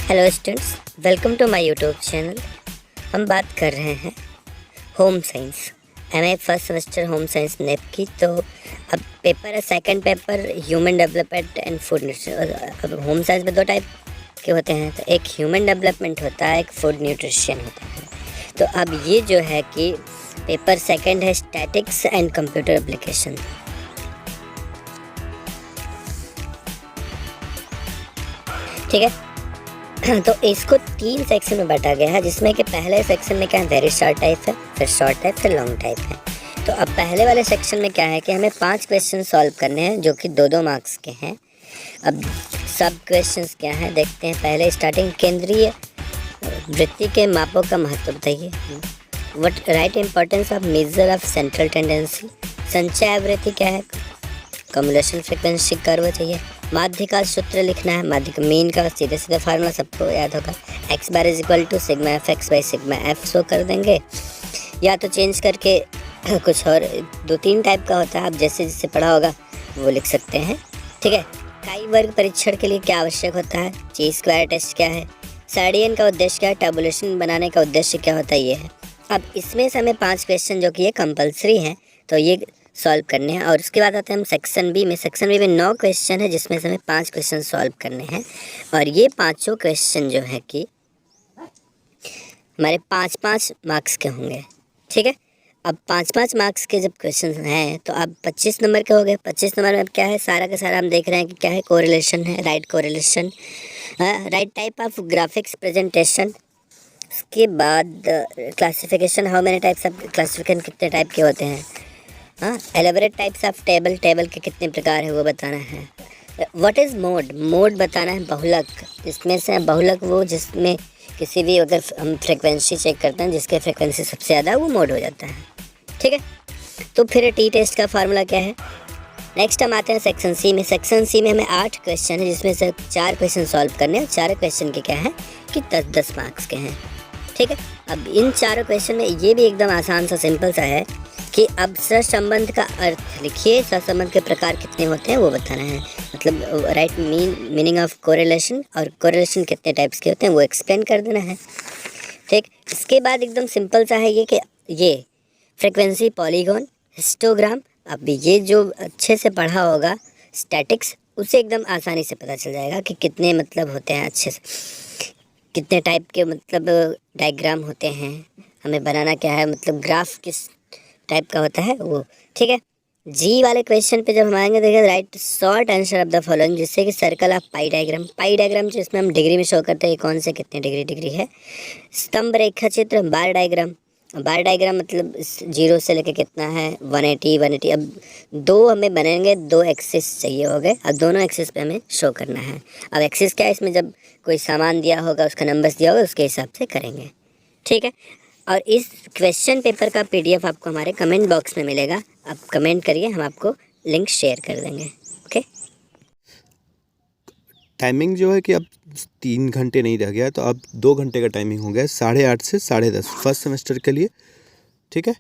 Hello students, welcome to my YouTube channel. हम बात कर रहे हैं home science, MA first semester home science NEP की। तो अब पेपर है second paper human development and food nutrition. अब होम साइंस में दो टाइप के होते हैं, तो एक ह्यूमन डेवलपमेंट होता है, एक फूड न्यूट्रिशन होता है। तो अब ये जो है कि पेपर सेकंड है स्टैटिक्स एंड कंप्यूटर एप्लीकेशन। ठीक है, तो इसको 3 सेक्शन में बांटा गया है, जिसमें कि पहले सेक्शन में क्या है, वेरी शॉर्ट टाइप है, फिर शॉर्ट टाइप, फिर लॉन्ग टाइप है। तो अब पहले वाले सेक्शन में क्या है कि हमें 5 क्वेश्चन सॉल्व करने हैं, जो कि 2-2 मार्क्स के हैं। अब सब क्वेश्चंस क्या हैं देखते हैं। पहले स्टार्टिंग, केंद्रीय वृत्ति के मापों का महत्व बताइए। What right importance of measure of central tendency. संचय आवृत्ति क्या है, कम्युलेशन फ्रिक्वेंसी कर्व चाहिए। माध्य का सूत्र लिखना है, माध्य का मीन का सीधे सीधे फार्मूला सबको याद होगा, X bar is equal to sigma F X by sigma F show कर देंगे, या तो चेंज करके कुछ और 2-3 टाइप का होता है, आप जैसे जिससे पढ़ा होगा वो लिख सकते हैं। ठीक है, काई वर्ग परीक्षण के लिए क्या आवश्यक होता है, ची स्क्वायर टेस्ट क्या है, सार्डियन का उद्देश्य क्या है, टेबुलेशन बनाने का उद्देश्य क्या होता है, ये है। अब इसमें से हमें 5 क्वेश्चन जो कि ये कंपलसरी हैं, तो ये सॉल्व करने हैं। और उसके बाद आते हैं हम सेक्शन बी में। सेक्शन बी में 9 क्वेश्चन है, जिसमें से हमें 5 क्वेश्चन सॉल्व करने हैं। और ये पाँचों क्वेश्चन जो है कि हमारे 5-5 मार्क्स के होंगे। ठीक है, अब 5-5 मार्क्स के जब क्वेश्चन हैं, तो अब 25 नंबर के हो गए। 25 नंबर में अब क्या है, सारा का सारा हम देख रहे हैं कि क्या है, कोरिलेशन है, right correlation, right type of graphics presentation. उसके बाद classification, how many types of classification, कितने टाइप के होते हैं। हाँ, elaborate types of table, table के कितने प्रकार है वो बताना है। व्हाट इज़ मोड, मोड बताना है। बहुलक, इसमें से बहुलक वो जिसमें किसी भी अगर हम फ्रिक्वेंसी चेक करते हैं, जिसके फ्रिक्वेंसी सबसे ज़्यादा वो मोड हो जाता है। ठीक है, तो फिर टी टेस्ट का फार्मूला क्या है। नेक्स्ट हम आते हैं सेक्शन सी में। सेक्शन सी में हमें 8 क्वेश्चन है, जिसमें से 4 क्वेश्चन सॉल्व करने हैं। 4 क्वेश्चन के क्या है कि 10-10 मार्क्स के हैं। ठीक है, अब इन 4 क्वेश्चन में ये भी एकदम आसान सा सिंपल सा है कि अब सहसंबंध का अर्थ लिखिए, सहसंबंध के प्रकार कितने होते हैं वो बताना है। मतलब राइट मीनिंग ऑफ कोरिलेशन, और कोरिलेशन कितने टाइप्स के होते हैं वो एक्सप्लेन कर देना है। ठीक, इसके बाद एकदम सिंपल सा है ये कि ये फ्रिक्वेंसी, पॉलीगॉन, हिस्टोग्राम। अब ये जो अच्छे से पढ़ा होगा स्टैटिक्स, उसे एकदम आसानी से पता चल जाएगा कि कितने मतलब होते हैं, अच्छे से कितने टाइप के मतलब डायग्राम होते हैं, हमें बनाना क्या है, मतलब ग्राफ किस टाइप का होता है वो। ठीक है, जी वाले क्वेश्चन पे जब हम आएंगे, देखिए right short answer of the following, जिससे कि circle of pi diagram, pi diagram जिसमें हम डिग्री में शो करते हैं कौन से कितने डिग्री है। स्तंभ रेखा चित्र, बार डायग्राम, बार डायग्राम मतलब 0 से लेके कितना है 180। अब 2 हमें बनेंगे, 2 एक्सिस चाहिए हो गए। अब दोनों एक्सिस पे हमें शो करना है। अब एक्सिस क्या है, इसमें जब कोई सामान दिया होगा, उसका नंबर्स दिया होगा, उसके हिसाब से करेंगे। ठीक है, और इस क्वेश्चन पेपर का PDF आपको हमारे कमेंट बॉक्स में मिलेगा। आप कमेंट करिए, हम आपको लिंक शेयर कर देंगे। ओके, टाइमिंग जो है कि अब 3 घंटे नहीं रह गया है, तो अब 2 घंटे का टाइमिंग हो गया है, 8:30 से 10:30 फर्स्ट सेमेस्टर के लिए। ठीक है।